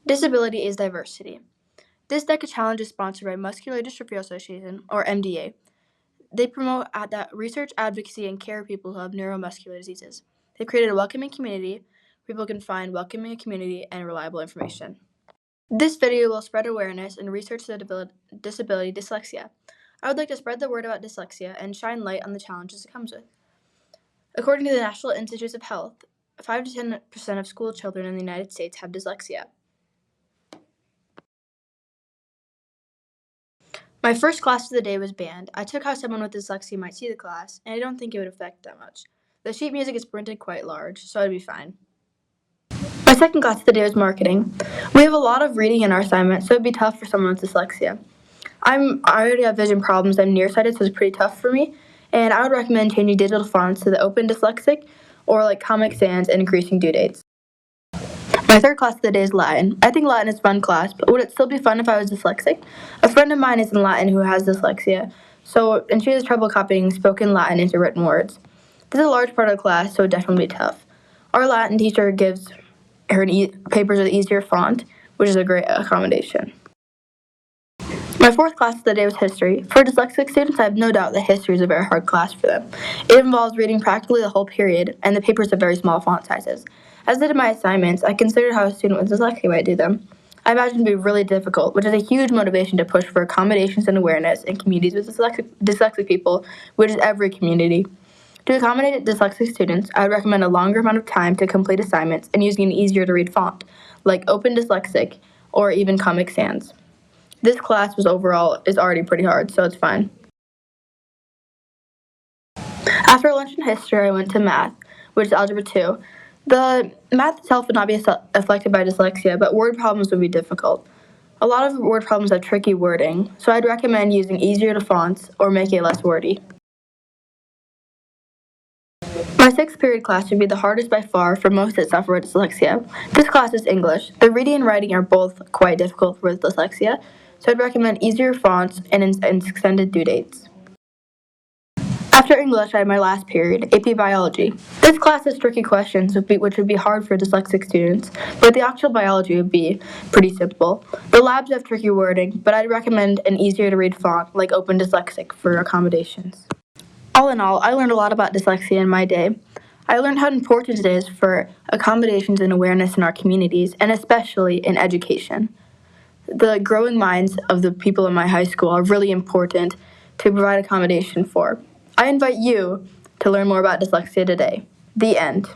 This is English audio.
Disability is diversity. This DECA challenge is sponsored by Muscular Dystrophy Association, or MDA. They promote that research, advocacy, and care of people who have neuromuscular diseases. They've created a welcoming community where people can find welcoming community and reliable information. This video will spread awareness and research the disability dyslexia. I would like to spread the word about dyslexia and shine light on the challenges it comes with. According to the National Institutes of Health, 5 to 10% of school children in the United States have dyslexia. My first class of the day was band. I took how someone with dyslexia might see the class, and I don't think it would affect that much. The sheet music is printed quite large, so I'd be fine. My second class of the day was marketing. We have a lot of reading in our assignment, so it'd be tough for someone with dyslexia. I already have vision problems. I'm nearsighted, so it's pretty tough for me, and I would recommend changing digital fonts to the Open Dyslexic or like Comic Sans and increasing due dates. My third class of the day is Latin. I think Latin is a fun class, but would it still be fun if I was dyslexic? A friend of mine is in Latin who has dyslexia, and she has trouble copying spoken Latin into written words. This is a large part of the class, so it would definitely be tough. Our Latin teacher gives her papers with easier font, which is a great accommodation. My fourth class of the day was history. For dyslexic students, I have no doubt that history is a very hard class for them. It involves reading practically the whole period, and the papers have very small font sizes. As I did my assignments, I considered how a student with dyslexia might do them. I imagined it would be really difficult, which is a huge motivation to push for accommodations and awareness in communities with dyslexic people, which is every community. To accommodate dyslexic students, I would recommend a longer amount of time to complete assignments and using an easier-to-read font, like Open Dyslexic or even Comic Sans. This class is already pretty hard, so it's fine. After lunch in history, I went to math, which is Algebra 2. The math itself would not be affected by dyslexia, but word problems would be difficult. A lot of word problems have tricky wording, so I'd recommend using easier fonts or make it less wordy. My sixth period class would be the hardest by far for most that suffer with dyslexia. This class is English. The reading and writing are both quite difficult with dyslexia, so I'd recommend easier fonts and extended due dates. After English, I had my last period, AP Biology. This class has tricky questions, which would be hard for dyslexic students, but the actual biology would be pretty simple. The labs have tricky wording, but I'd recommend an easier-to-read font like Open Dyslexic for accommodations. All in all, I learned a lot about dyslexia in my day. I learned how important it is for accommodations and awareness in our communities, and especially in education. The growing minds of the people in my high school are really important to provide accommodation for. I invite you to learn more about dyslexia today. The end.